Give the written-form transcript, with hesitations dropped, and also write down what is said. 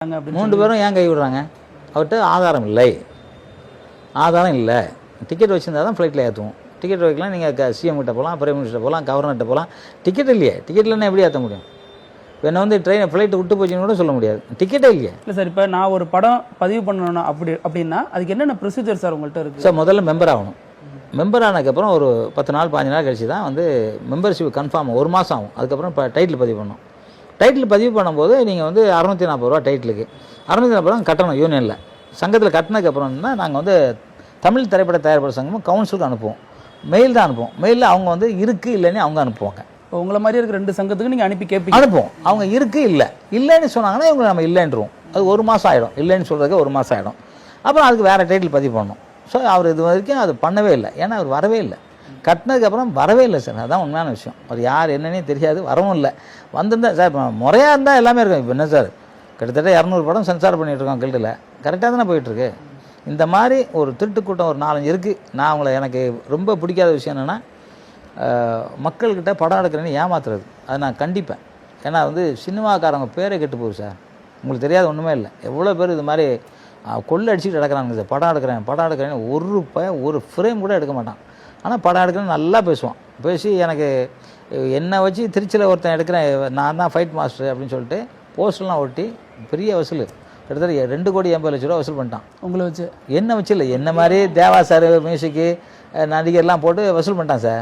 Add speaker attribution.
Speaker 1: 3 பேரும் ஏன் கை விடுறாங்க? அவர்கிட்ட ஆதாரம் இல்லை. டிக்கெட் வச்சுருந்தா தான் ஃப்ளைட்டில் ஏற்றுவோம். டிக்கெட் வைக்கலாம். நீங்கள் சிஎம் கிட்ட போகலாம், பிரைம் மினிஸ்டர் போகலாம், கவர்னர்கிட்ட போகலாம். டிக்கெட் இல்லையே. டிக்கெட் இல்லைன்னா எப்படி ஏற்ற முடியும்? என்னை வந்து ஃப்ளைட்டு விட்டு போச்சுன்னு கூட சொல்ல முடியாது. டிக்கெட்டே இல்லையே.
Speaker 2: இல்லை சார், இப்போ நான் ஒரு படம் பதிவு பண்ணணும் அப்படின்னா அதுக்கு என்னென்ன ப்ரொசீஜர் சார் உங்கள்கிட்ட இருக்குது?
Speaker 1: சார், முதல்ல மெம்பர் ஆகணும். மெம்பர் ஆனதுக்கப்புறம் ஒரு 10 நாள் 15 நாள் கழிச்சு தான் வந்து மெம்பர்ஷிப் கன்ஃபார்ம் 1 மாதம் ஆகும். அதுக்கப்புறம் இப்போ டைட்டில் பதிவு பண்ணணும். டைட்டில் பதிவு பண்ணும்போது நீங்கள் வந்து 640 ரூபா டைட்டிலுக்கு 640 ரூபா கட்டணும். யூனியனில் சங்கத்தில் கட்டினதுக்கப்புறம் தான் நாங்கள் வந்து தமிழ் திரைப்பட தயாரிப்பாளர் சங்கமும் கவுன்சிலுக்கு அனுப்புவோம். மெயில் தான் அனுப்புவோம். மெயிலில் அவங்க வந்து இருக்குது இல்லைன்னு அவங்க அனுப்புவாங்க.
Speaker 2: உங்களை மாதிரி இருக்கிற 2 சங்கத்துக்கு நீங்கள் அனுப்பி கேட்பீங்க?
Speaker 1: அனுப்புவோம். அவங்க இருக்குது இல்லைன்னு சொன்னாங்கன்னா இவங்க நம்ம இல்லைன்றோம். அது 1 மாதம் ஆகிடும். இல்லைன்னு சொல்கிறதுக்கு 1 மாதம் ஆகிடும். அப்புறம் அதுக்கு வேறு டைட்டில் பதிவு பண்ணணும். ஸோ அவர் இது வரைக்கும் அது பண்ணவே இல்லை. ஏன்னா அவர் வரவே இல்லை. கட்டினதுக்கப்புறம் வரவே இல்லை சார். அதுதான் உண்மையான விஷயம். அவர் யார் என்னன்னே தெரியாது, வரவும் இல்லை. வந்திருந்தா சார் இப்போ முறையாக இருந்தால் எல்லாமே இருக்கும். இப்போ என்ன சார், கிட்டத்தட்ட 200 படம் சென்சார் பண்ணிகிட்ருக்கோம் கில்டில். கரெக்டாக தானே போயிட்டுருக்கு. இந்த மாதிரி ஒரு திருட்டு கூட்டம் ஒரு 4-5 இருக்குது. நான் அவங்கள எனக்கு ரொம்ப பிடிக்காத விஷயம் என்னென்னா, மக்கள்கிட்ட படம் எடுக்கிறேன்னு ஏமாத்துறது. அதை நான் கண்டிப்பேன். ஏன்னா வந்து சினிமாக்காரங்க பேரை கெட்டு போகுது சார். உங்களுக்கு தெரியாத ஒன்றுமே இல்லை. எவ்வளோ பேர் இது மாதிரி கொள்ளை அடிச்சுட்டு கிடக்கிறாங்க சார். படம் எடுக்கிறேன்னு ஒரு ஃப்ரேம் கூட எடுக்க மாட்டான். ஆனால் படம் எடுக்கிறேன்னு நல்லா பேசுவான். பேசி எனக்கு என்னை வச்சு திருச்சியில் ஒருத்தன் எடுக்கிறேன், நான் தான் ஃபைட் மாஸ்டர் அப்படின்னு சொல்லிட்டு போஸ்டர்லாம் ஒட்டி பெரிய வசூல் கிட்டத்தட்ட 2,80,00,000 வசூல் பண்ணிட்டான்.
Speaker 2: உங்களை வச்சு?
Speaker 1: என்ன வச்சு இல்லை, என்ன மாதிரி தேவா சார் மியூசிக்கு நடிகர்லாம் போட்டு வசூல் பண்ணிட்டான் சார்.